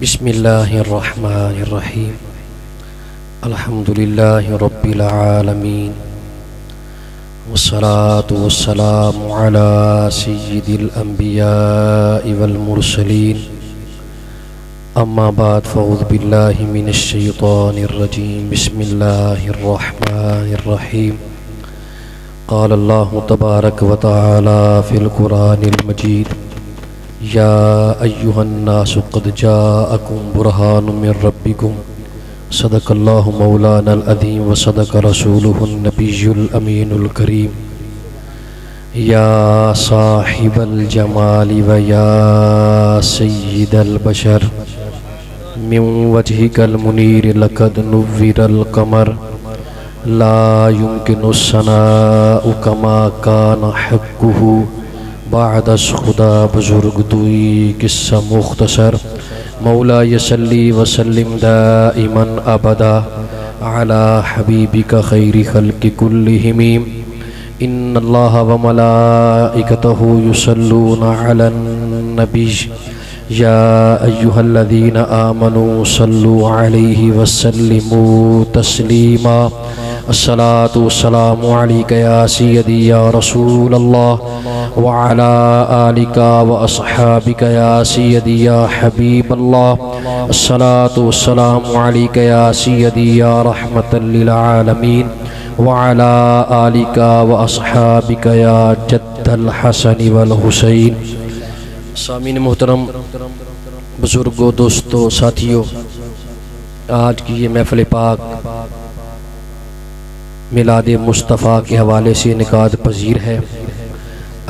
بسم اللہ الرحمن الرحیم الحمدللہ رب العالمین والصلاة والسلام علی سید الانبیاء والمرسلین اما بعد فاعوذ باللہ من الشیطان الرجیم بسم اللہ الرحمن الرحیم قال اللہ تبارک و تعالی فی القرآن المجید یا ایہا الناس قد جاءکم برہان من ربکم صدق اللہ مولانا العظیم وصدق رسولہ النبی الامین الکریم یا صاحب الجمال و یا سید البشر من وجہک المنیر لقد نور القمر لا يمكن الثناء كما كان حقه بعد از خدا بزرگ دوئی قصہ مختصر مولا صلی وسلم دائما ابدا على حبیبک خیر خلق کلہم ان اللہ وملائکتہ یصلون علی النبی یا ایہا الذین آمنوا صلوا علیہ وسلموا تسلیما الصلاة والسلام علیکہ یا سیدی یا رسول اللہ وعلى آلک واصحابک یا سیدی یا حبیب اللہ الصلاة والسلام علیکہ یا سیدی یا رحمت للعالمین وعلى آلک واصحابک یا جد الحسن والحسین سامعین محترم، بزرگوں، دوستوں، ساتھیوں، آج کی یہ محفل پاک میلاد مصطفیٰ کے حوالے سے انعقاد پذیر ہے۔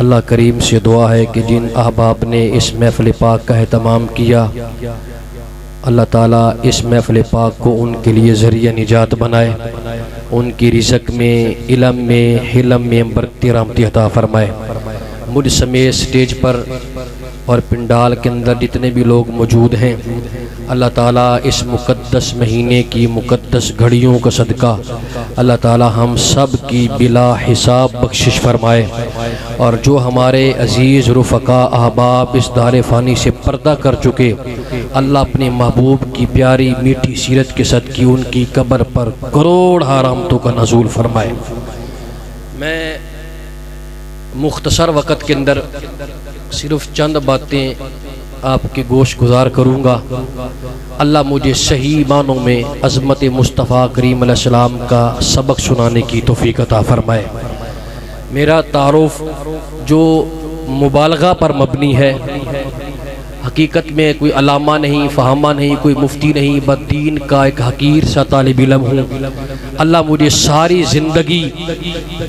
اللہ کریم سے دعا ہے کہ جن احباب نے اس محفل پاک کا اہتمام کیا، اللہ تعالیٰ اس محفل پاک کو ان کے لیے ذریعہ نجات بنائے، ان کی رزق میں، علم میں، حلم میں برکت رحمت عطا فرمائے۔ مجھ سمیت سٹیج پر اور پنڈال کے اندر جتنے بھی لوگ موجود ہیں، اللہ تعالیٰ اس مقدس مہینے کی مقدس گھڑیوں کا صدقہ اللہ تعالیٰ ہم سب کی بلا حساب بخشش فرمائے، اور جو ہمارے عزیز رفقا احباب اس دار فانی سے پردہ کر چکے، اللہ اپنے محبوب کی پیاری میٹھی سیرت کے صدقے ان کی قبر پر کروڑ رحمتوں کا نزول فرمائے۔ میں مختصر وقت کے اندر صرف چند باتیں آپ کے گوش گزار کروں گا۔ اللہ مجھے صحیح معنوں میں عظمت مصطفیٰ کریم علیہ السلام کا سبق سنانے کی توفیق عطا فرمائے۔ میرا تعارف جو مبالغہ پر مبنی ہے، حقیقت میں کوئی علامہ نہیں، فہامہ نہیں، کوئی مفتی نہیں، بس دین کا ایک حقیر سا طالب علم ہوں۔ اللہ مجھے ساری زندگی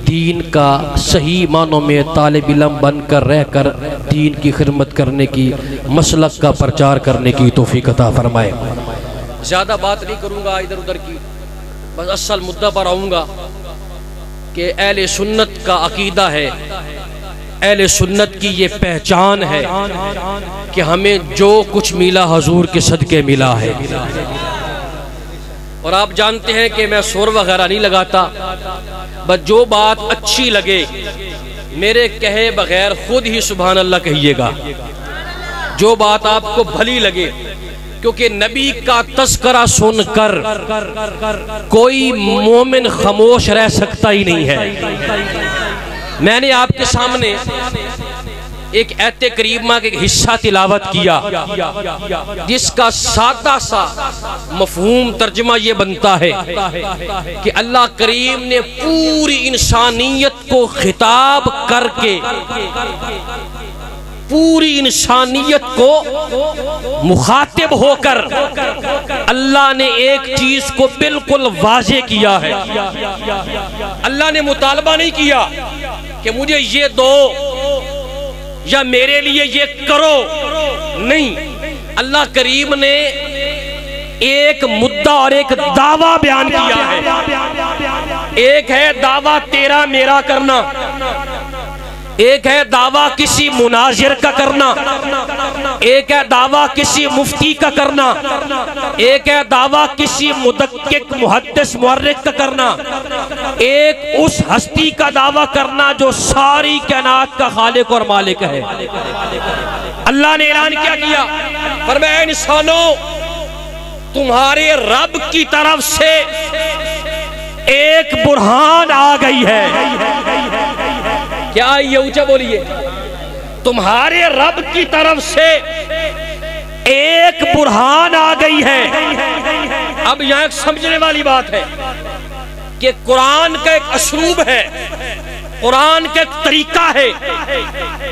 دین کا صحیح معنوں میں طالب علم بن کر رہ کر دین کی خدمت کرنے کی، مسلک کا پرچار کرنے کی توفیق عطا فرمائے۔ زیادہ بات نہیں کروں گا ادھر ادھر کی، بس اصل مدعا پر آؤں گا کہ اہل سنت کا عقیدہ ہے، اہل سنت کی یہ پہچان ہے کہ ہمیں جو کچھ ملا حضور کے صدقے ملا ہے۔ اور آپ جانتے ہیں کہ میں سور وغیرہ نہیں لگاتا، بس جو بات اچھی لگے میرے کہے بغیر خود ہی سبحان اللہ کہیے گا، جو بات آپ کو بھلی لگے، کیونکہ نبی کا تذکرہ سن کر کوئی مومن خاموش رہ سکتا ہی نہیں ہے۔ میں نے آپ کے سامنے ایک آیت کریمہ کے حصہ تلاوت کیا جس کا سادہ سا مفہوم ترجمہ یہ بنتا ہے کہ اللہ کریم نے پوری انسانیت کو خطاب کر کے، پوری انسانیت کو مخاطب ہو کر اللہ نے ایک چیز کو بالکل واضح کیا ہے۔ اللہ نے مطالبہ نہیں کیا کہ مجھے یہ دو یا میرے لیے یہ کرو، نہیں، اللہ کریم نے ایک مدعا اور ایک دعویٰ بیان کیا ہے۔ ایک ہے دعویٰ تیرا میرا کرنا، ایک ہے دعویٰ کسی مناظر کا کرنا، ایک ہے دعویٰ کسی مفتی کا کرنا، ایک ہے دعویٰ کسی مدقق محدث مورخ کا کرنا، ایک اس ہستی کا دعویٰ کرنا جو ساری کائنات کا خالق اور مالک ہے۔ اللہ نے اعلان کیا فرمایا انسانوں تمہارے رب کی طرف سے ایک برہان آ گئی ہے. کیا یہ اونچا بولیے؟ تمہارے رب کی طرف سے ایک برہان آ گئی ہے. اب یہاں ایک سمجھنے والی بات ہے کہ قرآن کا ایک اسلوب ہے، قرآن کا ایک طریقہ ہے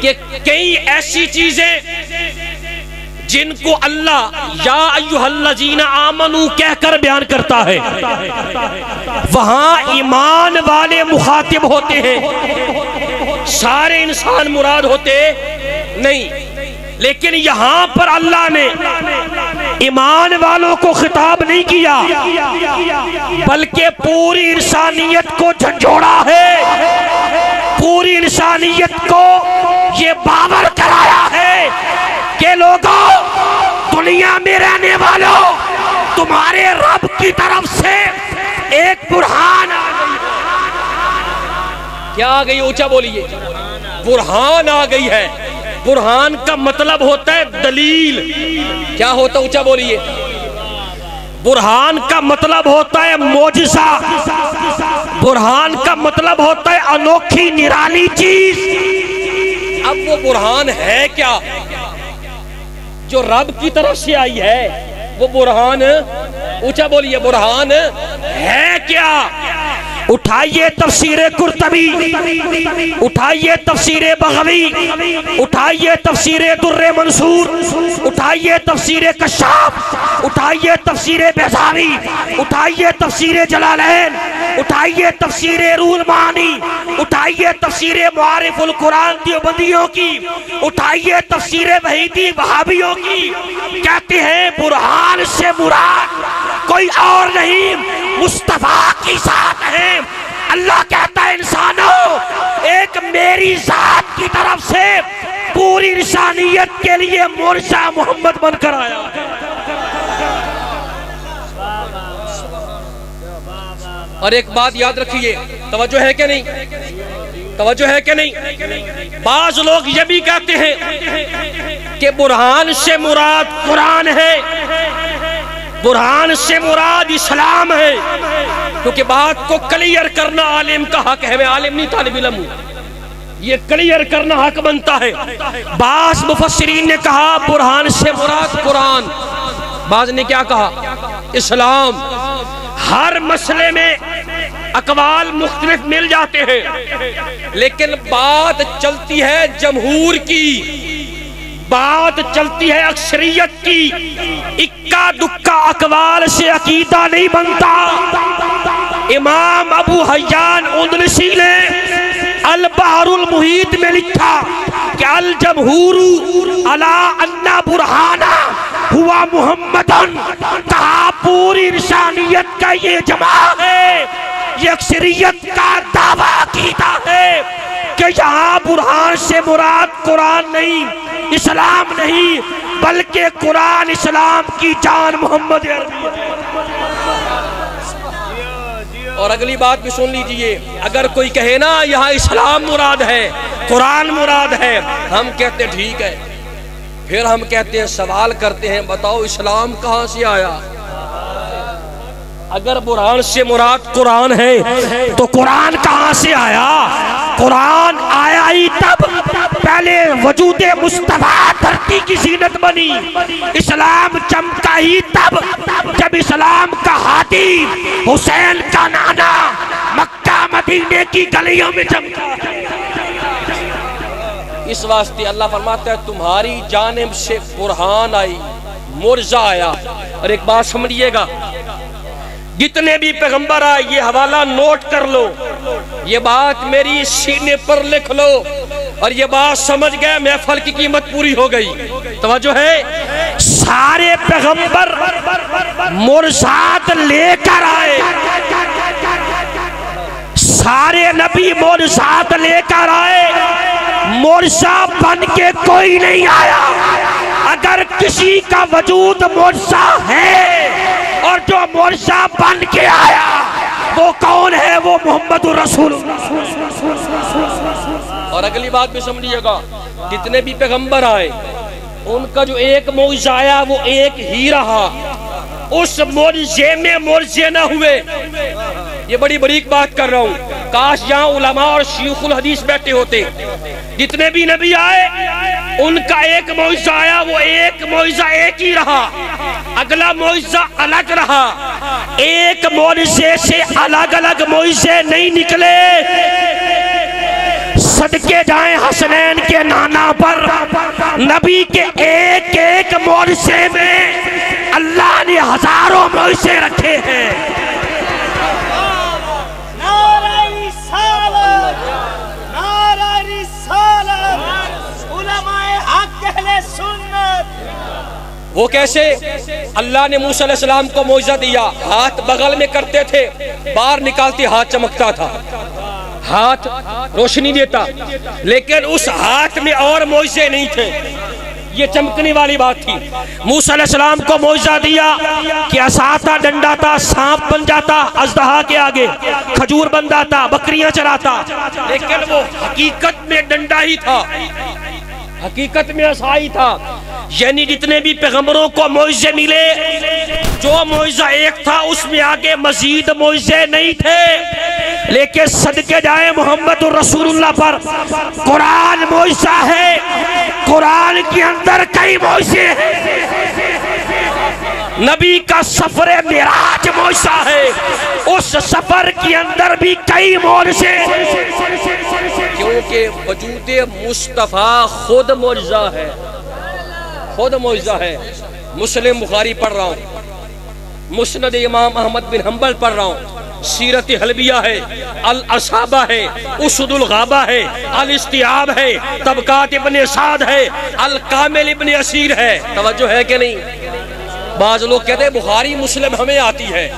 کہ کئی ایسی چیزیں جن کو اللہ یا ایھا الذین آمنو کہہ کر بیان کرتا ہے وہاں ایمان والے مخاطب ہوتے ہیں، سارے انسان مراد ہوتے نہیں. لیکن یہاں پر اللہ نے ایمان والوں کو خطاب نہیں کیا بلکہ پوری انسانیت کو جھنجھوڑا ہے، پوری انسانیت کو یہ باور کرایا ہے کہ لوگوں دنیا میں رہنے والوں تمہارے رب کی طرف سے ایک برہان آ گئی. کیا آ گئی؟ اونچا بولیے. برہان آ گئی ہے. برہان کا مطلب ہوتا ہے دلیل. کیا ہوتا ہے؟ اونچا بولیے. برہان کا مطلب ہوتا ہے معجزہ. برہان کا مطلب ہوتا ہے انوکھی نرالی چیز. اب وہ برہان ہے کیا جو رب کی طرف سے آئی ہے؟ وہ برہان اونچا بولیے. برہان ہے کیا؟ اٹھائیے تفسیر قرطبی، اٹھائیے تفسیر بغوی، اٹھائیے تفسیر در منصور، اٹھائیے تفسیر کشاف، اٹھائیے تفسیر بیضاوی، اٹھائیے تفسیر جلالین، اٹھائیے تفسیر روح المعانی، اٹھائیے تفسیر معارف القرآن دیوبندیوں کی، اٹھائیے تفسیر وحیدی وہابیوں کی. کہتے ہیں برہان سے مراد کوئی اور نہیں مصطفیٰ کی ذات ہے. اللہ کہتا ہے انسانوں ایک میری ذات کی طرف سے پوری انسانیت کے لیے معجزہ محمد بن کر آیا. اور ایک بات یاد رکھیے، توجہ ہے کہ نہیں؟ توجہ ہے کہ نہیں؟ بعض لوگ یہ بھی کہتے ہیں کہ برہان سے مراد قرآن ہے، برہان سے مراد اسلام ہے. کیونکہ بات کو کلیئر کرنا عالم کا حق ہے. میں عالم نہیں، طالب علم ہوں. یہ کلیئر کرنا حق بنتا ہے. بعض مفسرین نے کہا برہان سے مراد قرآن، بعض نے کیا کہا؟ اسلام. ہر مسئلے میں اقوال مختلف مل جاتے ہیں، لیکن بات چلتی ہے جمہور کی، بات چلتی ہے اکثریت کی. اکا دکا اقوال سے عقیدہ نہیں بنتا. امام ابو حیان اندلسی نے البحر المحیط میں لکھا کہ الجمہور علی ان برہانہ ہوا محمدن. کہا پوری انسانیت کا یہ جماع ہے، یہ اکثریت کا دعویٰ عقیدہ ہے کہ یہاں برہان سے مراد قرآن نہیں، اسلام نہیں، بلکہ قرآن اسلام کی جان محمد عربی. اور اگلی بات بھی سن لیجئے، اگر کوئی کہے نا یہاں اسلام مراد ہے، قرآن مراد ہے، ہم کہتے ہیں ٹھیک ہے. پھر ہم کہتے ہیں، سوال کرتے ہیں، بتاؤ اسلام کہاں سے آیا؟ اگر برہان سے مراد قرآن ہے تو قرآن کہاں سے آیا؟ قرآن آیا ہی تب، پہلے وجود مصطفیٰ دھرتی کی زینت بنی. اسلام چمکا ہی تب جب اسلام کا ہادی حسین کا نانا مکہ مدینے کی گلیوں میں چمکا. اس واسطے اللہ فرماتا ہے تمہاری جانب سے برہان آئی، معجزہ آیا. اور ایک بات سمجھیے گا، جتنے بھی پیغمبر آئے، یہ حوالہ نوٹ کر لو، یہ بات میری سینے پر لکھ لو، اور یہ بات سمجھ گئے محفل کی قیمت پوری ہو گئی. توجہ ہے، سارے پیغمبر معجزات لے کر آئے، سارے نبی معجزات لے کر آئے، معجزہ بن کے کوئی نہیں آیا. اگر کسی کا وجود معجزہ ہے اور جو معجزہ بن کے آیا وہ کون ہے؟ وہ محمد الرسول. اور اگلی بات بھی سمجھیے گا، جتنے بھی پیغمبر آئے ان کا جو ایک معجزہ آیا وہ ایک ہی رہا، اس معجزے میں معجزے نہ ہوئے۔ یہ بڑی بریک بات کر رہا ہوں، کاش یہاں علماء اور شیوخ الحدیث بیٹھے ہوتے۔ جتنے بھی نبی آئے ان کا ایک معجزہ آیا، وہ ایک معجزہ ایک ہی رہا، اگلا معجزہ الگ رہا۔ ایک معجزے سے الگ الگ معجزے نہیں نکلے۔ صدقے جائیں حسنین کے نانا پر، نبی کے ایک ایک معجزے میں اللہ نے ہزاروں معجزے رکھے ہیں۔ وہ کیسے؟ اللہ نے موسیٰ علیہ السلام کو معجزہ دیا، ہاتھ بغل میں کرتے تھے، باہر نکالتے ہاتھ چمکتا تھا، ہاتھ روشنی دیتا، لیکن اس ہاتھ میں اور معجزے نہیں تھے، یہ چمکنے والی بات تھی۔ موسیٰ علیہ السلام کو معجزہ دیا کہ عصا تھا، ڈنڈا تھا، سانپ بن جاتا اژدہا کے آگے، کھجور بن جاتا، بکریاں چراتا، لیکن وہ حقیقت میں ڈنڈا ہی تھا، حقیقت میں عصا ہی تھا۔ یعنی جتنے بھی پیغمبروں کو معجزے ملے، جو معجزہ ایک تھا اس میں آگے مزید معجزے نہیں تھے، لیکن صدقے جائیں محمد رسول اللہ پر، قرآن معجزہ ہے، قرآن کے اندر کئی معجزے ہیں۔ نبی کا سفر معراج معجزہ ہے، اس سفر کے اندر بھی کئی معجزے، کیونکہ وجود مصطفیٰ خود معجزہ ہے، خود معجزہ ہے۔ مسلم بخاری پڑھ رہا ہوں، مسند امام احمد بن حنبل پڑھ رہا ہوں، سیرت حلبیہ ہے، الاصابہ ہے، اسد الغابہ ہے، الاستیاب ہے، طبقات ابن سعد ہے، الکامل ابن اسیر ہے۔ توجہ ہے کہ نہیں؟ بعض لوگ کہتے ہیں بخاری مسلم ہمیں آتی ہے،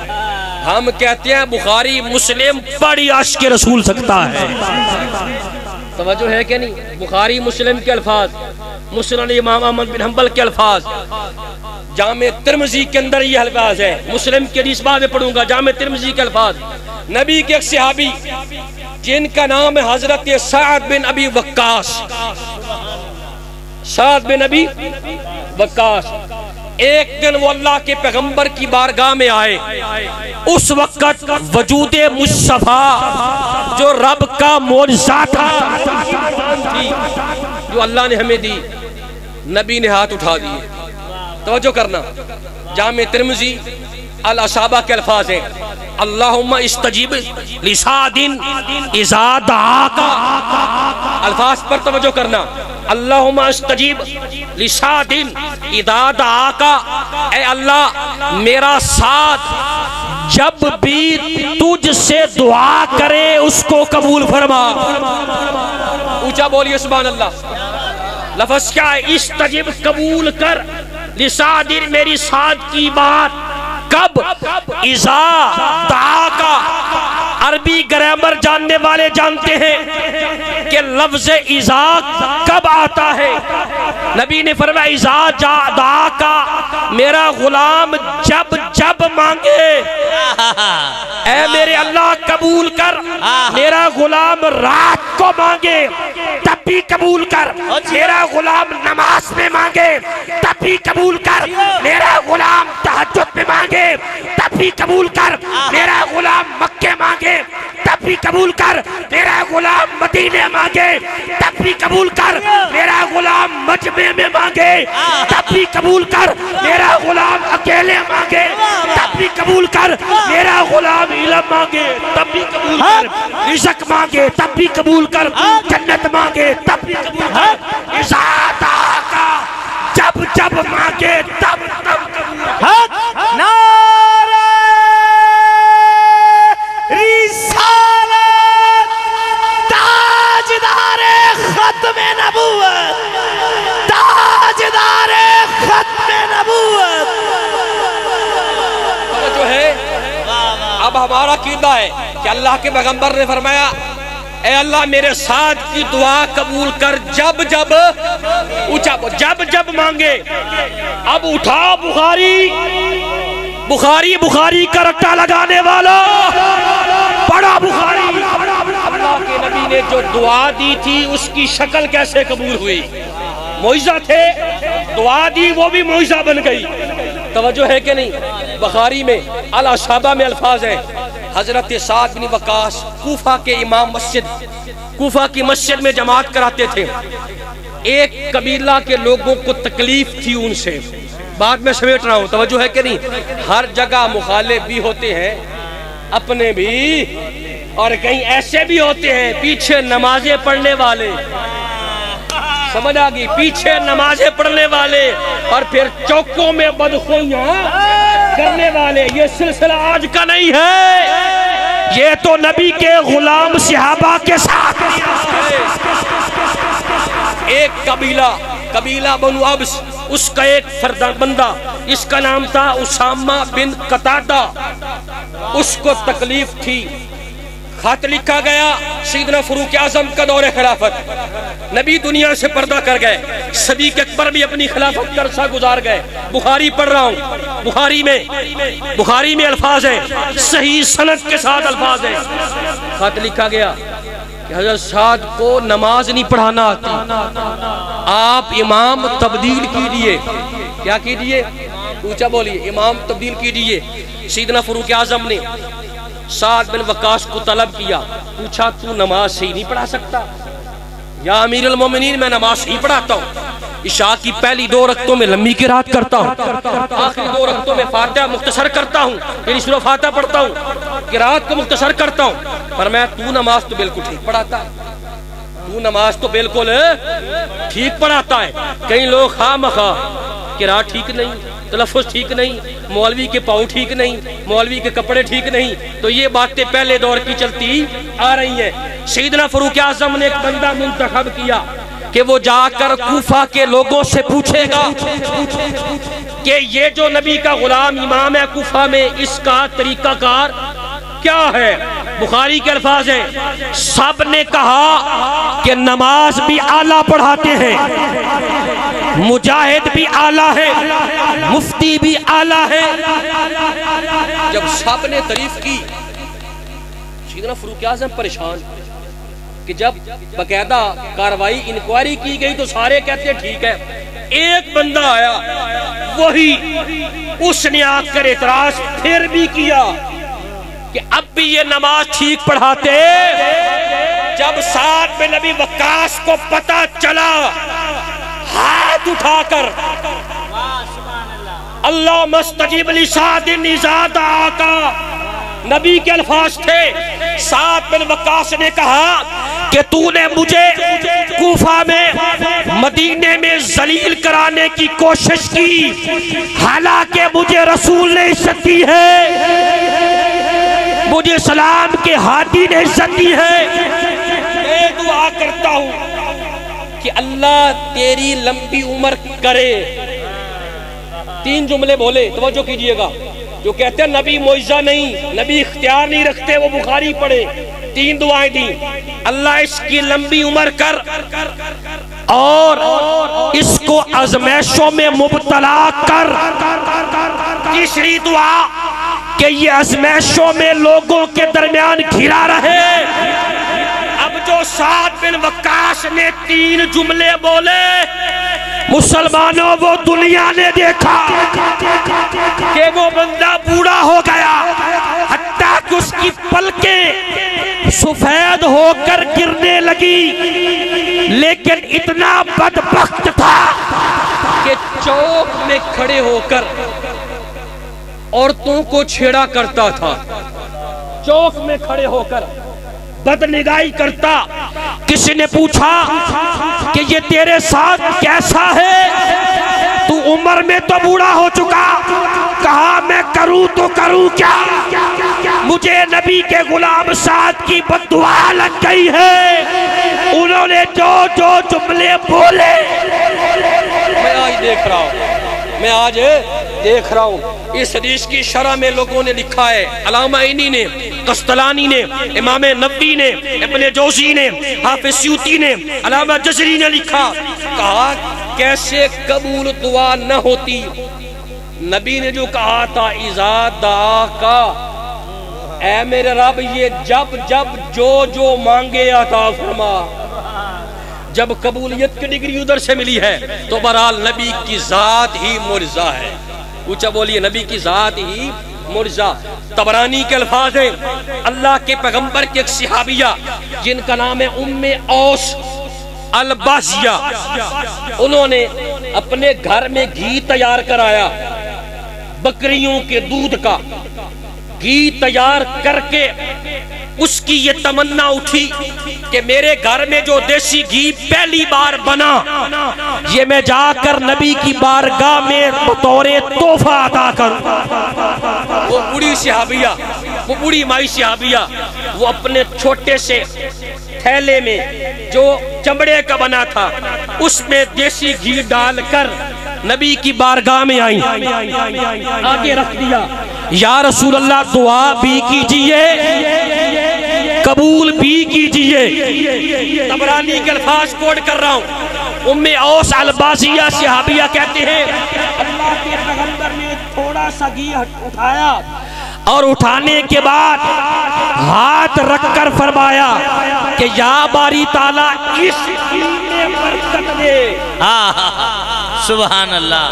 ہم کہتے ہیں بخاری مسلم پڑھی عشق رسول سکتا ہے۔ توجہ ہے کہ نہیں؟ بخاری مسلم کے الفاظ، مسند امام احمد بن حنبل کے الفاظ، جامع ترمذی کے اندر یہ الفاظ ہے، مسلم کے حدیث بعد میں پڑھوں گا، جامع ترمذی کے الفاظ۔ نبی کے ایک صحابی جن کا نام ہے حضرت سعد بن ابی وقاص، سعد بن ابی وقاص، ایک دن وہ اللہ کے پیغمبر کی بارگاہ میں آئے، اس وقت وجود مصطفیٰ جو رب کا معجزہ تھا جو اللہ نے ہمیں دی، نبی نے ہاتھ اٹھا دیے۔ توجہ کرنا، جامع ترمذی الاصابہ کے الفاظ ہیں، اللہم استجیب لسعد اذا دعاک، الفاظ پر توجہ کرنا، اللہم استجیب لسعد اذا دعاک، اے اللہ میرا ساتھ جب بھی تجھ سے دعا کرے اس کو قبول فرما۔ اونچا بولیے سبحان اللہ۔ لفظ کیا ہے؟ استجب، قبول کر، لسعد میری سعد کی بات، کب؟ اذا دعاکا۔ عربی گرامر جاننے والے جانتے ہیں کہ لفظ اذا کب آتا ہے۔ نبی نے فرمایا اذا دعاکا، میرا غلام جب جب مانگے، اے میرے اللہ قبول کر، میرا غلام رات کو مانگے تب بھی قبول کر، میرا غلام نماز میں مانگے تب بھی قبول کر، میرا غلام تہجد میں مانگے تب بھی قبول کر، میرا غلام مکے مانگے تب بھی قبول کر، میرا غلام مدینے مانگے تب بھی قبول کر، میرا غلام مجمع میں مانگے تب بھی قبول کر، میرا غلام اکیلے مانگے تب بھی قبول کر، میرا غلام علم مانگے تب بھی قبول کر، رزق مانگے تب بھی قبول کر، جنت مانگے تب بھی قبول کر، اذا دعاکا، جب جب مانگے تب تب قبول کر۔ نعرہ رسالت، تاجدار ختم نبوت، تاجدار ختم نبوت۔ جو ہے اب ہمارا عقیدہ ہے کہ اللہ کے پیغمبر نے فرمایا اے اللہ میرے ساتھ کی دعا قبول کر جب جب، جب جب مانگے۔ اب اٹھا بخاری، بخاری بخاری کا رٹا لگانے والا، بڑا بخاری۔ اللہ کے نبی نے جو دعا دی تھی اس کی شکل کیسے قبول ہوئی؟ معجزہ تھے، دعا دی وہ بھی معجزہ بن گئی. توجہ ہے کہ نہیں؟ بخاری میں الاصابہ میں الفاظ ہیں حضرت سعد بن وقاص کوفہ کے امام کوفہ کی مسجد میں جماعت کراتے تھے. ایک قبیلہ کے لوگوں کو تکلیف تھی ان سے. بعد میں سمیٹ رہا ہوں، توجہ ہے کہ نہیں؟ ہر جگہ مخالف بھی ہوتے ہیں اپنے بھی، اور کہیں ایسے بھی ہوتے ہیں پیچھے نمازیں پڑھنے والے. سمجھ آ گئی؟ پیچھے نمازیں پڑھنے والے اور پھر چوکوں میں بدخویاں کرنے والے. یہ سلسلہ آج کا نہیں ہے، یہ تو نبی کے غلام صحابہ کے ساتھ. ایک قبیلہ بنو ابس، اس کا ایک بندہ، اس کا نام تھا اسامہ بن قتادہ. اس کو تکلیف تھی. خط لکھا گیا سیدنا فاروق اعظم کا دور خلافت. نبی دنیا سے پردہ کر گئے. صدیق اکبر بھی اپنی خلافت کا عرصہ گزار گئے. بخاری پڑھ رہا ہوں، بخاری میں الفاظ ہیں، صحیح سند کے ساتھ الفاظ ہیں. خط لکھا گیا کہ حضرت سعد کو نماز نہیں پڑھانا آتی، آپ امام تبدیل کیجئے. کیا کیجئے؟ اونچا بولیے. امام تبدیل کیجئے. سیدنا فاروق اعظم نے سعد بن وقاص کو طلب کیا، پوچھا تو نماز صحیح نہیں پڑھا سکتا؟ یا امیر المومنین میں نماز صحیح پڑھاتا ہوں. عشاء کی پہلی 2 رکعتوں میں لمبی قرات کرتا ہوں، آخری 2 رکعتوں میں فاتحہ مختصر کرتا ہوں، یعنی سورہ فاتحہ پڑھتا ہوں، قرات کو مختصر کرتا ہوں. پر میں تو نماز تو بالکل ٹھیک پڑھاتا ہے، تو نماز تو بالکل ٹھیک پڑھاتا ہے. کئی لوگ خواہ مخواہ قرات ٹھیک نہیں، تلفظ ٹھیک نہیں، مولوی کے پاؤں ٹھیک نہیں، مولوی کے کپڑے ٹھیک نہیں. تو یہ باتیں پہلے دور کی چلتی آ رہی ہیں. سیدنا فاروق اعظم نے ایک بندہ منتخب کیا کہ وہ جا کر کوفہ کے لوگوں سے پوچھے گا کہ یہ جو نبی کا غلام امام ہے کوفہ میں، اس کا طریقہ کار کیا ہے؟ بخاری کے الفاظ ہیں، سب نے کہا کہ نماز بھی اعلیٰ پڑھاتے ہیں، مجاہد بھی اعلیٰ ہے، مفتی بھی اعلیٰ ہے. جب سب نے تعریف کی سیدنا فاروق اعظم پریشان کہ جب باقاعدہ کاروائی انکوائری کی گئی تو سارے کہتے ہیں ٹھیک ہے. ایک بندہ آیا، وہی اس نے آ کر اعتراض پھر بھی کیا کہ اب بھی یہ نماز ٹھیک پڑھاتے. جب سعد بن ابی وقاص کو پتہ چلا، ہاتھ اٹھا کر اللہ مستجیب لسعد اذا آقا، نبی کے الفاظ تھے. سعد بن وقاص نے کہا کہ تو نے مجھے کوفہ میں مدینے میں ذلیل کرانے کی کوشش کی، حالانکہ مجھے رسول نے عزت دی ہے، مجھے سلام کے ہادی نے عزت دی ہے. میں دعا کرتا ہوں کہ اللہ تیری لمبی عمر کرے. 3 جملے بولے، توجہ کیجئے گا. جو کہتے ہیں نبی معجزہ نہیں، نبی اختیار نہیں رکھتے، وہ بخاری پڑھے. 3 دعائیں دی، اللہ اس کی لمبی عمر کر اور اس کو آزمائشوں میں مبتلا کر. تیسری دعا کہ یہ آزمائشوں میں لوگوں کے درمیان گھرا رہے. اب جو سعد بن وقاص نے 3 جملے بولے، مسلمانوں وہ دنیا نے دیکھا کہ وہ بندہ بوڑھا ہو گیا، حتیٰ کہ اس کی پلکیں سفید ہو کر گرنے لگی، لیکن اتنا بدبخت تھا کہ چوک میں کھڑے ہو کر عورتوں کو چھیڑا کرتا تھا. چوک میں کھڑے ہو کر بدنگاہی کرتا. کسی نے پوچھا کہ یہ تیرے ساتھ کیسا ہے؟ تو عمر میں تو بوڑھا ہو چکا. کہا میں کروں تو کروں کیا؟ مجھے نبی کے غلام سعد کی بددعا لگ گئی ہے. انہوں نے جو جملے بولے میں آج دیکھ رہا ہوں. اس حدیث کی شرح میں لوگوں نے لکھا ہے، علامہ عینی نے، قسطلانی نے، امام نبوی نے، ابن جوزی نے، حافظ سیوطی نے، علامہ جزری نے لکھا. کہا کیسے قبول دعا نہ ہوتی؟ نبی نے جو کہا تھا اذا دعاکا، اے میرے رب یہ جب جو مانگے عطا فرما. جب قبولیت کی ڈگری ادھر سے ملی ہے تو بہرحال نبی کی ذات ہی معجزہ ہے. اونچا بولیے نبی کی ذات ہی معجزہ. طبرانی کے الفاظ ہیں اللہ کے پیغمبر کی ایک صحابیہ جن کا نام ہے ام اوس الباسیہ، انہوں نے اپنے گھر میں گھی تیار کرایا، بکریوں کے دودھ کا گھی تیار کر کے اس کی یہ تمنا اٹھی کہ میرے گھر میں جو دیسی گھی پہلی بار بنا یہ میں جا کر نبی کی بارگاہ میں بطور تحفہ عطا کروں. وہ بوڑھی صحابیہ، وہ بوڑھی مائی صحابیہ، وہ اپنے چھوٹے سے تھیلے میں جو چمڑے کا بنا تھا اس میں دیسی گھی ڈال کر نبی کی بارگاہ میں آئیں، آگے رکھ دیا. یا رسول اللہ دعا بھی کیجئے قبول بھی کیجئے. طبرانی کے الفاظ کوٹ کر رہا ہوں. ام اوس الباسیہ صحابیہ کہتے ہیں اللہ کے پیغمبر نے تھوڑا سا گھی اٹھایا اور اٹھانے کے بعد ہاتھ رکھ کر فرمایا کہ یا باری تعالیٰ اس گھی میں برکت دے. سبحان اللہ.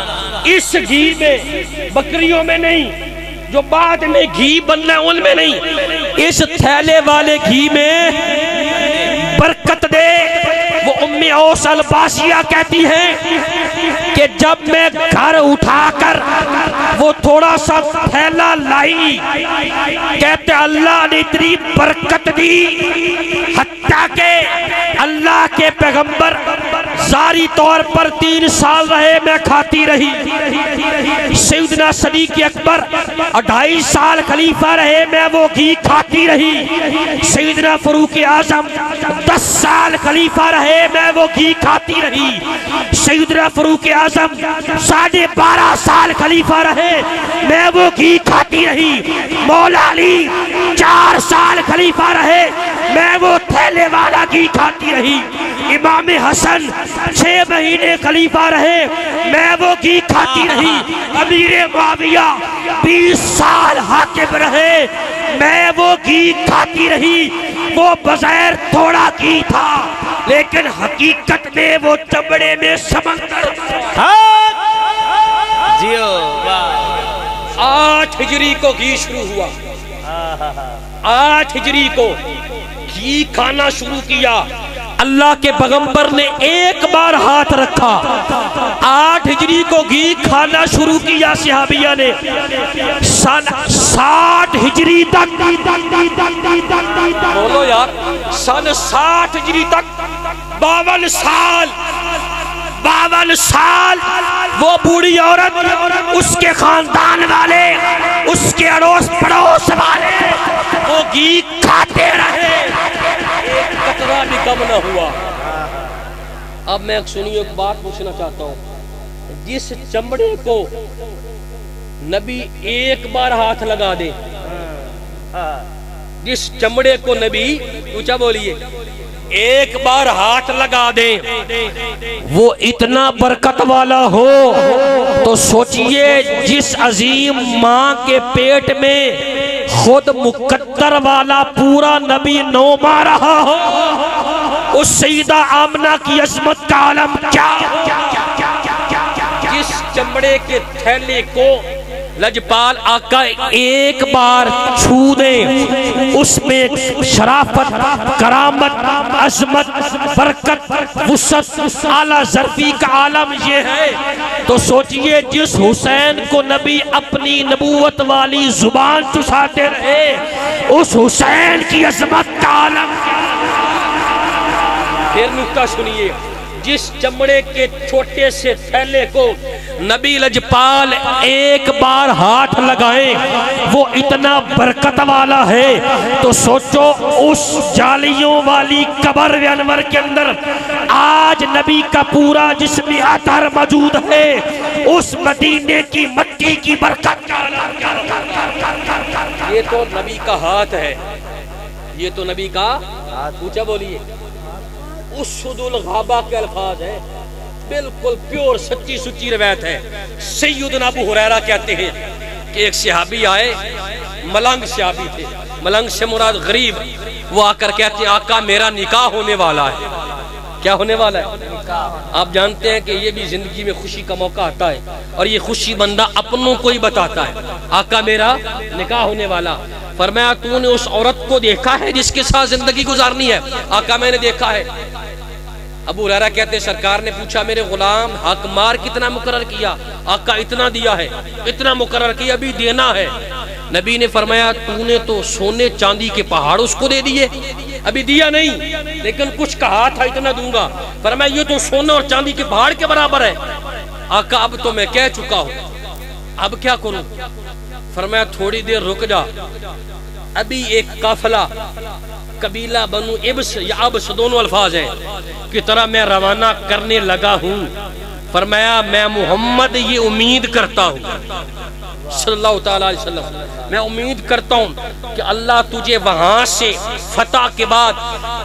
اس گھی میں، بکریوں میں نہیں، جو بعد میں گھی بننا ہے ان میں نہیں، اس تھیلے والے گھی میں برکت دے. وہ ام اوس الباسیہ کہتی ہیں کہ جب میں گھر اٹھا کر وہ تھوڑا سا تھیلا لائی، کہتے اللہ نے اتنی برکت دی حتیٰ کہ اللہ کے پیغمبر ظاہری طور پر 3 سال رہے، میں کھاتی رہی. سیدنا صدیق اکبر 2.5 سال خلیفہ رہے، میں وہ گھی کھاتی رہی. سیدنا فاروق اعظم 10 سال خلیفہ رہے، میں وہ گھی کھاتی رہی. سیدنا فاروق اعظم 12.5 سال خلیفہ رہے، میں وہ گھی کھاتی رہی. مولا علی 4 سال خلیفہ رہے، میں وہ تھیلے والا گھی کھاتی رہی. امام حسن 6 مہینے خلیفہ رہے، میں وہ گھی کھاتی رہی. امیر معاویہ 20 سال حاکم رہے، میں وہ گھی کھاتی رہی. وہ بظاہر تھوڑا گھی تھا لیکن حقیقت میں وہ چمڑے میں سمندر تھا. 8 ہجری کو گھی شروع ہوا. 8 ہجری کو گھی کھانا شروع کیا. اللہ کے پیغمبر نے ایک بار ہاتھ رکھا. 8 ہجری کو گھی کھانا شروع کیا صحابیہ نے. سن 60 ہجری تک، بولو یار، سن 60 ہجری تک 52 سال وہ بوڑھی عورت، اس کے خاندان والے، اس کے اڑوس پڑوس والے وہ گھی کھاتے رہے، ایک قطرہ بھی کم نہ ہوا. اب میں سنیے ایک بات پوچھنا چاہتا ہوں. جس چمڑے کو نبی ایک بار ہاتھ لگا دے، جس چمڑے کو نبی، اونچا بولیے، ایک بار ہاتھ لگا دے وہ اتنا برکت والا ہو تو سوچئے جس عظیم ماں کے پیٹ میں خود مقدر والا پورا نبی 9 ماہ رہا ہو، اس سیدہ آمنہ کی عظمت کا عالم کیا. جس چمڑے کے تھیلے کو لجپال آقا ایک بار چھو دیں، اس میں شرافت، کرامت، عظمت، برکت، وسعت، اعلیٰ ظرفی کا عالم یہ ہے. تو سوچئے جس حسین کو نبی اپنی نبوت والی زبان چساتے رہے، اس حسین کی عظمت کا عالم. پھر نکتہ سنیے. جس چمڑے کے چھوٹے سے تھیلے کو نبی لجپال ایک بار ہاتھ لگائیں وہ اتنا برکت والا ہے تو سوچو اس جالیوں والی قبر انور کے اندر آج نبی کا پورا جسم عطر موجود ہے. اس مدینے کی مٹی کی برکت. یہ تو نبی کا ہاتھ ہے، یہ تو نبی کا ہاتھ. پوچھا بولیے. اسد الغابہ کے الفاظ ہیں، بالکل پیور سچی سچی روایت ہے. سیدنا ابو ہریرہ کہتے ہیں کہ ایک صحابی آئے، ملنگ صحابی تھے، ملنگ سے مراد غریب. وہ آ کر کہتے ہیں آقا میرا نکاح ہونے والا ہے. کیا ہونے والا ہے؟ آپ جانتے ہیں کہ یہ بھی زندگی میں خوشی کا موقع آتا ہے اور یہ خوشی بندہ اپنوں کو ہی بتاتا ہے، آقا میرا نکاح ہونے والا۔ فرمایا تو نے اس عورت کو دیکھا ہے جس کے ساتھ زندگی گزارنی ہے؟ آقا میں نے دیکھا ہے۔ ابو ہریرہ کہتے ہیں سرکار نے پوچھا میرے غلام حق مار کتنا مقرر کیا؟ آقا اتنا دیا ہے، اتنا مقرر کیا، ابھی دینا ہے۔ نبی نے فرمایا تو نے تو سونے چاندی کے پہاڑ اس کو دے دیے، ابھی دیا نہیں، لیکن کچھ کہا تھا اتنا دوں گا۔ فرمایا یہ تو سونا اور چاندی کے پہاڑ کے برابر ہے۔ آقا اب تو میں کہہ چکا ہوں، اب کیا کروں؟ فرمایا تھوڑی دیر رک جا، ابھی ایک قافلہ قبیلہ بنو ابس یا ابس دونوں الفاظ ہیں کی طرح میں روانہ کرنے لگا ہوں۔ فرمایا میں محمد یہ امید کرتا ہوں صلی اللہ تعالیٰ علیہ وسلم، میں امید کرتا ہوں کہ اللہ تجھے وہاں سے فتح کے بعد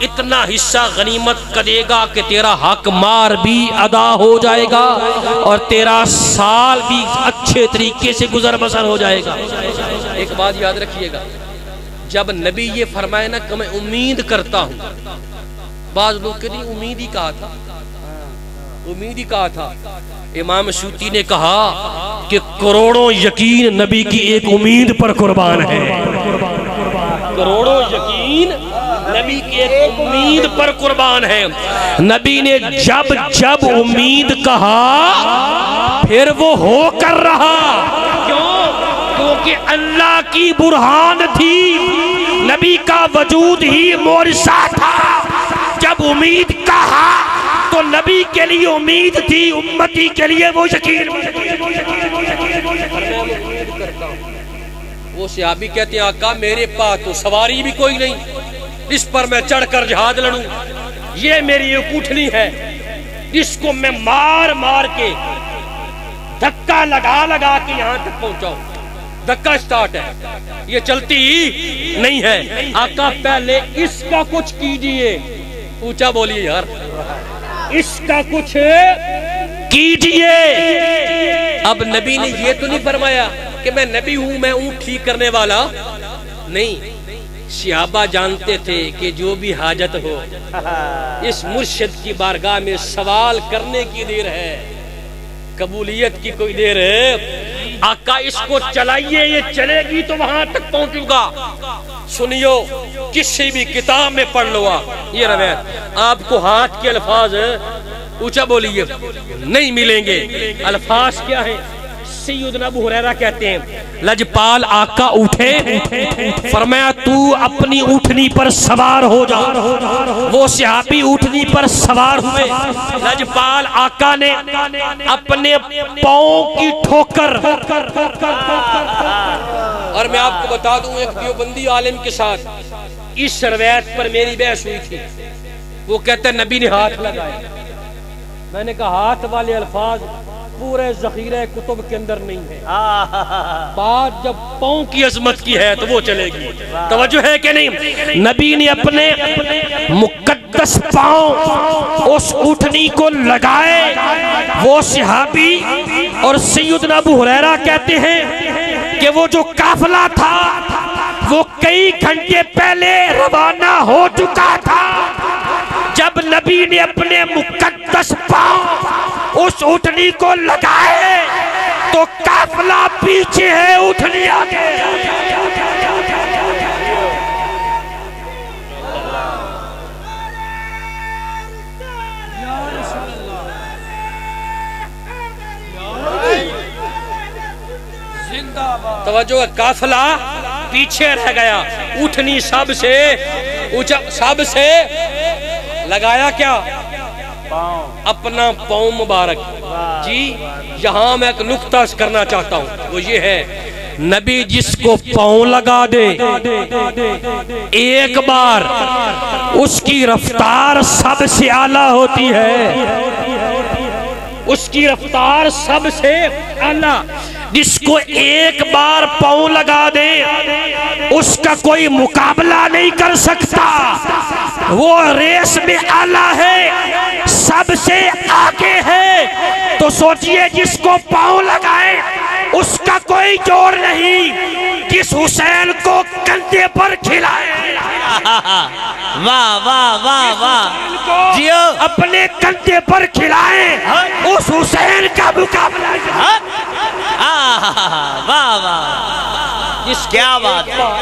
اتنا حصہ غنیمت کا دے گا کہ تیرا حق مار بھی ادا ہو جائے گا اور تیرا سال بھی اچھے طریقے سے گزر بسر ہو جائے گا۔ ایک بات یاد رکھیے گا، جب نبی یہ فرمائے نا کہ میں امید کرتا ہوں، بعض لوگ کہتے ہیں امید ہی کہا تھا، امید ہی کہا تھا۔ امام سیوطی نے کہا کہ کروڑوں یقین نبی کی ایک امید پر قربان ہے، کروڑوں یقین نبی کی ایک امید پر قربان ہے۔ نبی نے جب جب امید کہا پھر وہ ہو کر رہا، کیوں؟ کیونکہ اللہ کی برہان تھی، نبی کا وجود ہی معجزہ تھا۔ جب امید کہا تو نبی کے لیے امید تھی، امتی کے لیے وہ یقین۔ وہ صحابی کہتے ہیں آقا میرے پاس تو سواری بھی کوئی نہیں، اس پر میں چڑھ کر جہاد لڑوں، یہ میری ایک اونٹنی ہے جس کو میں مار مار کے دھکا لگا لگا کے یہاں تک پہنچاؤں، دھکا سٹارٹ ہے، یہ چلتی ہی نہیں ہے۔ آقا پہلے اس کا کچھ کیجئے، اونچا بولیے یار، اس کا کچھ کیجئے۔ اب نبی نے یہ تو نہیں فرمایا کہ میں نبی ہوں، میں اونٹ ٹھیک کرنے والا نہیں۔ صحابہ جانتے تھے کہ جو بھی حاجت ہو اس مرشد کی بارگاہ میں سوال کرنے کی دیر ہے، قبولیت کی کوئی دیر ہے۔ آقا اس کو چلائیے، یہ چلے گی تو وہاں تک پہنچوں گا۔ سنیو، کسی بھی کتاب میں پڑھ لو، یہ روایت آپ کو ہاتھ کے الفاظ اونچا بولیے نہیں ملیں گے۔ الفاظ کیا ہیں؟ سیدنا ابو ہریرہ کہتے ہیں لجپال آقا اٹھے، فرمایا تو اپنی اونٹنی پر سوار ہو جا۔ وہ صحابی اونٹنی پر سوار ہوئے، لجپال آقا نے اپنے پاؤں کی ٹھوکر، اور میں آپ کو بتا دوں ایک دیوبندی عالم کے ساتھ اس روایت پر میری بحث ہوئی تھی، وہ کہتے ہیں نبی نے ہاتھ لگائے، میں نے کہا ہاتھ والے الفاظ پورے ذخیرہ کتب کے اندر نہیں ہے، بات جب پاؤں کی عظمت کی ہے تو وہ چلے گی۔ توجہ ہے کہ نہیں؟ نبی نے اپنے مقدس پاؤں اس اونٹنی کو لگائے۔ وہ صحابی اور سیدنا ابو ہریرہ کہتے ہیں کہ وہ جو قافلہ تھا وہ کئی گھنٹے پہلے روانہ ہو چکا تھا۔ جب نبی نے اپنے مقدس پاؤں اس اونٹنی کو لگائے تو قافلہ پیچھے ہے، اونٹنی آگے۔ توجہ، قافلہ پیچھے رہ گیا، اونٹنی سب سے اونچا، سب سے لگایا کیا؟ اپنا پاؤں مبارک۔ جی یہاں میں ایک نقطہ کرنا چاہتا ہوں، وہ یہ ہے نبی جس کو پاؤں لگا دے ایک بار اس کی رفتار سب سے اعلیٰ ہوتی ہے، اس کی رفتار سب سے اعلیٰ۔ جس کو ایک بار پاؤں لگا دے اس کا کوئی مقابلہ نہیں کر سکتا، وہ ریس میں اعلیٰ ہے، سب سے آگے ہے۔ تو سوچئے جس کو پاؤں لگائے اس کا کوئی جوڑ نہیں، جس حسین کو کندھے پر کھلائے واہ واہ واہ واہ جیو اپنے کندھے پر کھلائیں اس حسین کا مقابلہ واہ واہ جس کیا بات ہے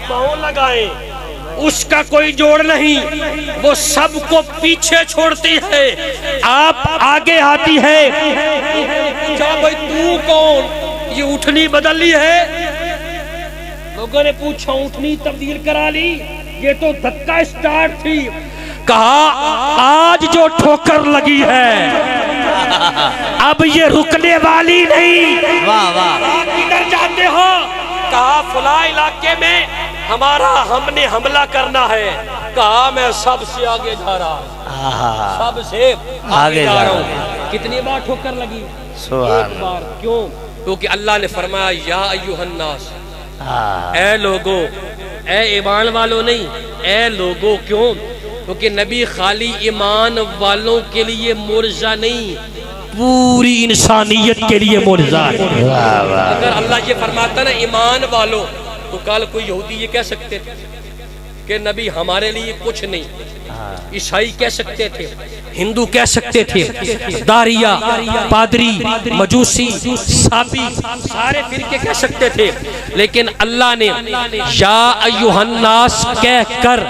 پاؤں لگائیں اس کا کوئی جوڑ نہیں وہ سب کو پیچھے چھوڑتی ہے آپ آگے آتی ہے کیا بھائی تو کون یہ اٹھنی بدل لی ہے لوگوں نے پوچھا اٹھنی تبدیل کرا لی یہ تو دھکا سٹارٹ تھی کہا آج جو ٹھوکر لگی ہے اب یہ رکنے والی نہیں واہ واہ کدھر جاتے ہو کہا فلاں علاقے میں ہم نے حملہ کرنا ہے کہا میں سب سے آگے جا رہا ہوں سب سے آگے جا رہا ہوں کتنی بار ٹھوکر لگی ایک بار کیوں کیونکہ اللہ نے فرمایا یا ایھا الناس اے لوگو اے ایمان والوں نہیں اے لوگو کیوں کیونکہ نبی خالی ایمان والوں کے لیے معجزہ نہیں پوری انسانیت کے لیے معجزہ ہے اگر اللہ یہ فرماتا نا ایمان والوں تو کل کوئی یہودی یہ کہہ سکتے تھے کہ نبی ہمارے لیے کچھ نہیں عیسائی کہہ سکتے تھے ہندو کہہ سکتے تھے داریہ پادری مجوسی صابی سارے فرقے کہہ سکتے تھے لیکن اللہ نے یا ایھا الناس کہہ کر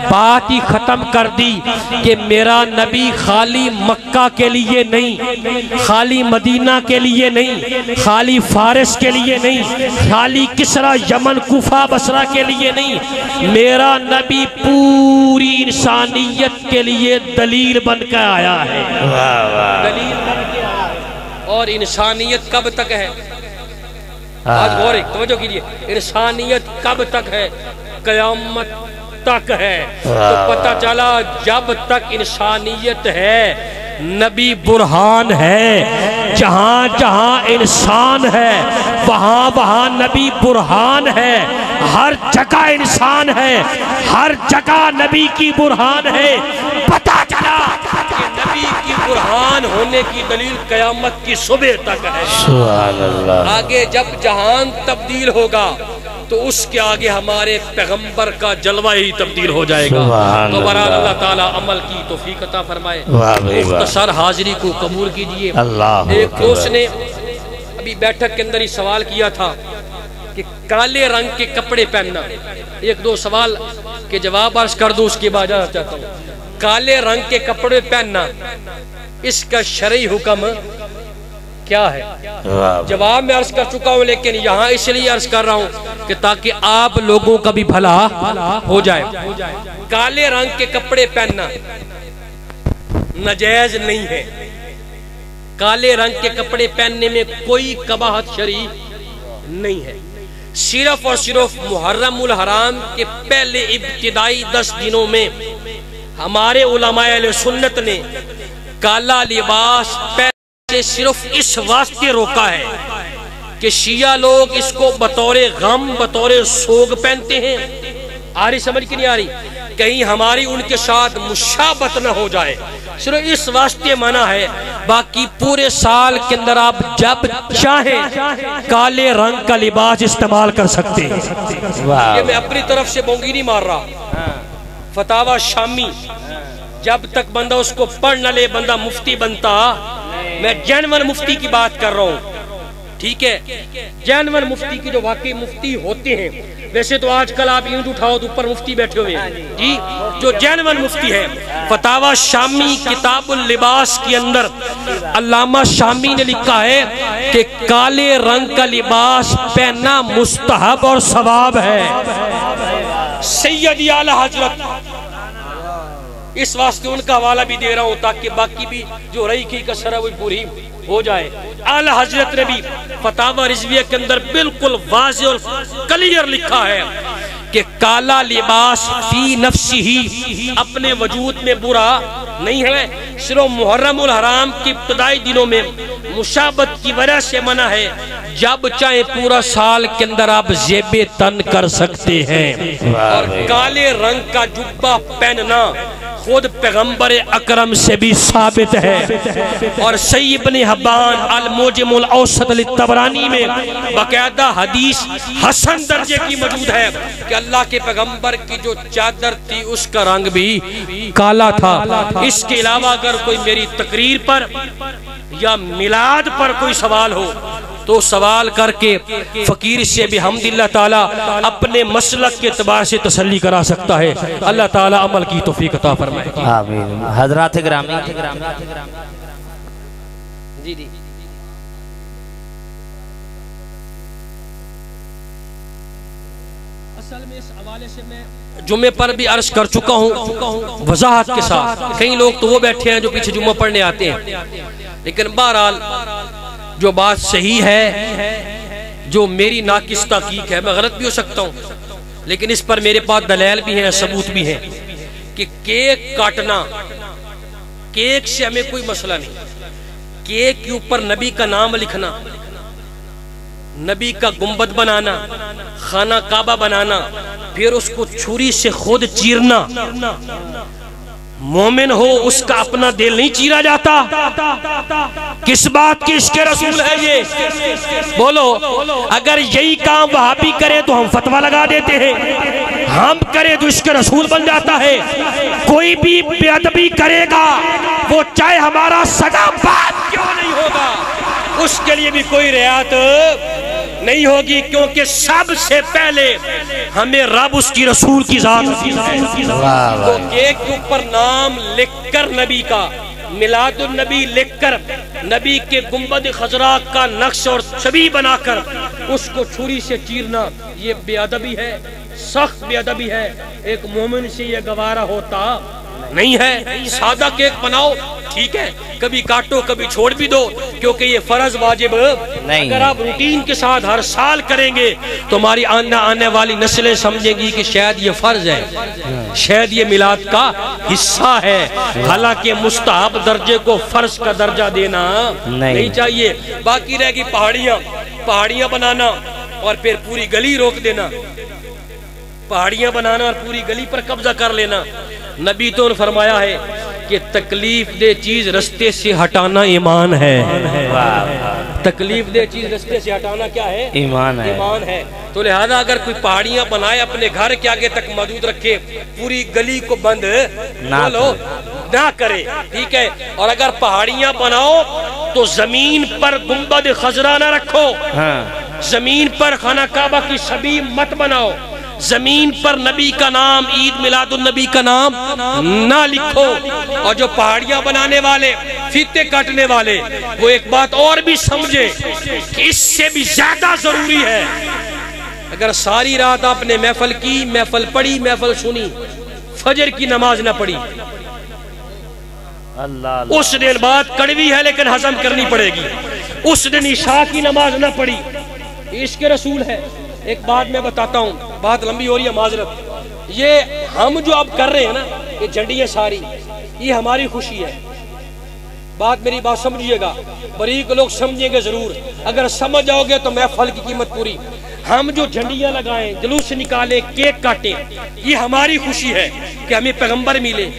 بات ہی ختم کر دی کہ میرا نبی خالی مکہ کے لیے نہیں خالی مدینہ کے لیے نہیں خالی فارس کے لیے نہیں خالی کسرا یمن کوفہ بصرہ کے لیے نہیں میرا نبی پوری انسانیت کے لیے دلیل بن کے آیا ہے دلیل بن کے آیا ہے اور انسانیت کب تک ہے آج غور توجہ کیجئے انسانیت کب تک ہے قیامت تک ہے تو پتہ چلا جب تک انسانیت ہے نبی برہان ہے جہاں جہاں انسان ہے وہاں وہاں نبی برہان ہے ہر جگہ انسان ہے ہر جگہ نبی کی برہان ہے پتہ چلا کہ نبی کی برہان ہونے کی دلیل قیامت کی صبح تک ہے سبحان اللہ آگے جب جہان تبدیل ہوگا تو اس کے آگے ہمارے پیغمبر کا جلوہ ہی تبدیل ہو جائے گا تو برحال اللہ تعالیٰ عمل کی توفیق عطا فرمائے مختصر حاضری کو قبول کیجئے ایک دوست نے ابھی بیٹھک کے اندر ہی سوال کیا تھا کہ کالے رنگ کے کپڑے پہننا ایک دو سوال کے جواب عرض کر دو اس کے بعد جانا چاہتا ہوں کالے رنگ کے کپڑے پہننا اس کا شرعی حکم کیا ہے جواب میں عرض کر چکا ہوں لیکن یہاں اس لیے عرض کر رہا ہوں کہ تاکہ آپ لوگوں کا بھی بھلا ہو جائے کالے رنگ کے کپڑے پہننا ناجائز نہیں ہے کالے رنگ کے کپڑے پہننے میں کوئی قباحت شرعی نہیں ہے صرف اور صرف محرم الحرام کے پہلے ابتدائی 10 دنوں میں ہمارے علماء اہل سنت نے کالا لباس سے صرف اس واسطے روکا ہے کہ شیعہ لوگ اس کو بطور غم بطور سوگ پہنتے ہیں آ رہی سمجھ کی نہیں آ رہی کہیں ہماری ان کے ساتھ مشابہت نہ ہو جائے صرف اس واسطے منع ہے باقی پورے سال کے اندر آپ جب چاہیں کالے رنگ کا لباس استعمال کر سکتے ہیں یہ میں اپنی طرف سے بونگی نہیں مار رہا فتاوی شامی جب تک بندہ اس کو پڑھ نہ لے بندہ مفتی بنتا میں جینون مفتی کی بات کر رہا ہوں ٹھیک ہے جینون مفتی کی جو واقعی مفتی ہوتے ہیں ویسے تو آج کل آپ اینٹ اٹھاؤ تو اوپر مفتی بیٹھے ہوئے ہیں جی جو جینون مفتی ہے فتاوی شامی کتاب اللباس کے اندر علامہ شامی نے لکھا ہے کہ کالے رنگ کا لباس پہننا مستحب اور ثواب ہے سیدی اعلی حضرت اس واسطے ان کا حوالہ بھی دے رہا ہوں تاکہ باقی بھی جو رہی کی کسر ہے وہ پوری ہو جائے اعلی حضرت نے بھی فتاوی رضویہ کے اندر بالکل واضح اور کلیئر لکھا ہے کہ کالا لباس فی نفسی ہی اپنے وجود میں برا نہیں ہے صرف محرم الحرام کی ابتدائی دنوں میں مشابہت کی وجہ سے منع ہے جب چاہے پورا سال کے اندر آپ زیب تن کر سکتے ہیں اور کالے رنگ کا جبہ پہننا خود پیغمبر اکرم سے بھی ثابت ہے، اور صحیح ابن حبان الموجم الاوسط للطبرانی میں باقاعدہ حدیث حسن درجے کی موجود ہے کہ اللہ کے پیغمبر کی جو چادر تھی اس کا رنگ بھی کالا تھا۔ اس کے علاوہ اگر کوئی میری تقریر پر یا میلاد پر کوئی سوال ہو تو سوال کر کے فقیر سے بھی حمدللہ تعالیٰ اپنے مسلک کے اعتبار سے تسلی کرا سکتا ہے۔ اللہ تعالیٰ عمل کی توفیق عطا فرمائے۔ آمین۔ حضرات گرامی، جی جی اصل میں اس حوالے سے میں جمعے پر بھی عرض کر چکا ہوں وضاحت کے ساتھ۔ کئی لوگ تو وہ بیٹھے ہیں جو پیچھے جمعہ پڑھنے آتے ہیں، لیکن بہرحال جو بات صحیح ہے، جو میری ناقص تحقیق ہے، میں غلط بھی ہو سکتا ہوں، لیکن اس پر میرے پاس دلائل بھی ہیں، ثبوت بھی ہیں کہ کیک کاٹنا، کیک سے ہمیں کوئی مسئلہ نہیں، کیک کے اوپر نبی کا نام لکھنا، نبی کا گنبد بنانا، خانہ کعبہ بنانا، پھر اس کو چھری سے خود چیرنا، مومن ہو اس کا اپنا دل نہیں چیرا جاتا۔ کس بات کی عشق رسول ہے یہ؟ بولو، اگر یہی کام وہابی کرے تو ہم فتویٰ لگا دیتے ہیں، ہم کرے تو عشق رسول بن جاتا ہے۔ کوئی بھی بے ادبی کرے گا وہ چاہے ہمارا سگا باپ کیوں نہیں ہوگا، اس کے لیے بھی کوئی رعایت نہیں ہوگی، کیونکہ سب سے پہلے ہمیں رب اس کی رسول کی ذات ہے۔ تو کیک کے اوپر نام لکھ کر نبی کا، میلاد النبی لکھ کر، نبی کے گنبد خضرا کا نقش اور چھبی بنا کر اس کو چھری سے چیرنا، یہ بے ادبی ہے، سخت بے ادبی ہے۔ ایک مومن سے یہ گوارا ہوتا نہیں ہے۔ سادہ کیک بناؤ ٹھیک ہے، کبھی کاٹو کبھی چھوڑ بھی دو، کیونکہ یہ فرض واجب نہیں۔ اگر آپ روٹین کے ساتھ ہر سال کریں گے تو ہماری آنے والی نسلیں سمجھیں گی کہ شاید یہ فرض ہے، شاید یہ میلاد کا حصہ ہے، حالانکہ مستحب درجے کو فرض کا درجہ دینا نہیں چاہیے۔ باقی رہ گی پہاڑیاں بنانا اور پھر پوری گلی روک دینا، پہاڑیاں بنانا اور پوری گلی پر قبضہ کر لینا۔ نبی تو نے فرمایا ہے کہ تکلیف دہ چیز رستے سے ہٹانا ایمان ہے۔ تکلیف دہ چیز رستے سے ہٹانا کیا ہے؟ ایمان ہے۔ تو لہذا اگر کوئی پہاڑیاں بنائے اپنے گھر کے آگے تک محدود رکھے، پوری گلی کو بند نہ کرے، ٹھیک ہے۔ اور اگر پہاڑیاں بناؤ تو زمین پر گنبد خضرا نہ رکھو، زمین پر خانہ کعبہ کی چھبی مت بناؤ، زمین پر نبی کا نام، عید میلاد النبی کا نام نہ لکھو۔ اور جو پہاڑیاں بنانے والے، فیتے کاٹنے والے، وہ ایک بات اور بھی سمجھے کہ اس سے بھی زیادہ ضروری ہے، اگر ساری رات آپ نے محفل کی، محفل پڑھی، محفل سنی، فجر کی نماز نہ پڑھی، اس دن بات کڑوی ہے لیکن ہضم کرنی پڑے گی۔ اس دن عشاء کی نماز نہ پڑھی، عشق رسول ہے۔ ایک بات میں بتاتا ہوں، بات لمبی ہو رہی ہے، معذرت۔ یہ ہم جو اب کر رہے ہیں نا، یہ جھنڈیاں ساری، یہ ہماری خوشی ہے۔ میری بات سمجھیے گا، بریک لوگ سمجھیں گے ضرور، اگر سمجھ جاؤ گے تو محفل کی قیمت پوری۔ ہم جو جھنڈیاں لگائیں، جلوس نکالیں، کیک کاٹیں، یہ ہماری خوشی ہے کہ ہمیں پیغمبر ملے۔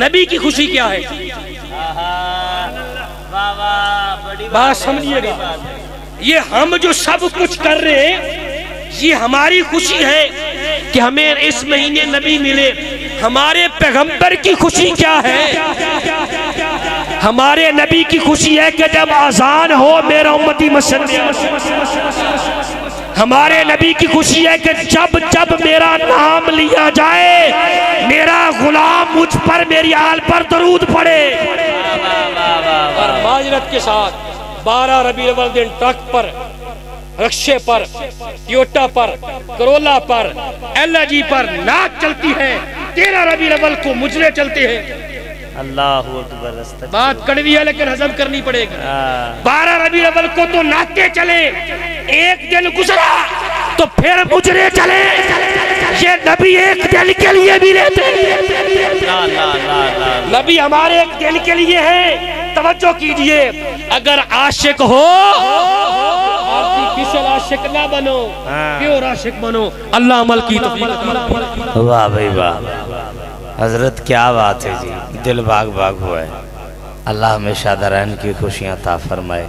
نبی کی خوشی کیا ہے؟ بات سمجھیے گا، یہ ہم جو سب کچھ کر رہے ہیں یہ ہماری خوشی ہے کہ ہمیں اس مہینے نبی ملے۔ ہمارے پیغمبر کی خوشی کیا ہے؟ ہمارے نبی کی خوشی ہے کہ جب اذان ہو میرا امتی مسجد میں۔ ہمارے نبی کی خوشی ہے کہ جب جب میرا نام لیا جائے میرا غلام مجھ پر، میری آل پر درود پڑے۔ اور معذرت کے ساتھ 12 ربیع الاول دن ٹرک پر، رکشے پر، ٹیوٹا پر، کرولا پر، ایل جی پر نعت چلتی ہے، 13 ربیع الاول کو مجرے چلتے ہیں۔ اللہ اکبر، بات کڑوی ہے لیکن ہضم کرنی پڑے گی۔ 12 ربیع الاول کو تو نعتیں چلے، ایک دن گزرا تو پھر مجرے چلے، یہ نبی ایک دن کے لیے بھی لیتے ہیں۔ نبی ہمارے ایک دن کے لیے ہے۔ توجہ کیجئے، اگر عاشق ہو آرٹیفیشل عاشق نہ بنو، پیور عاشق بنو۔ اللہ عمل کی توفیق۔ واہ بھائی واہ۔ حضرت کیا بات ہے جی، دل باغ باغ ہوا ہے۔ اللہ ہمیشہ درین کی خوشیاں عطا فرمائے۔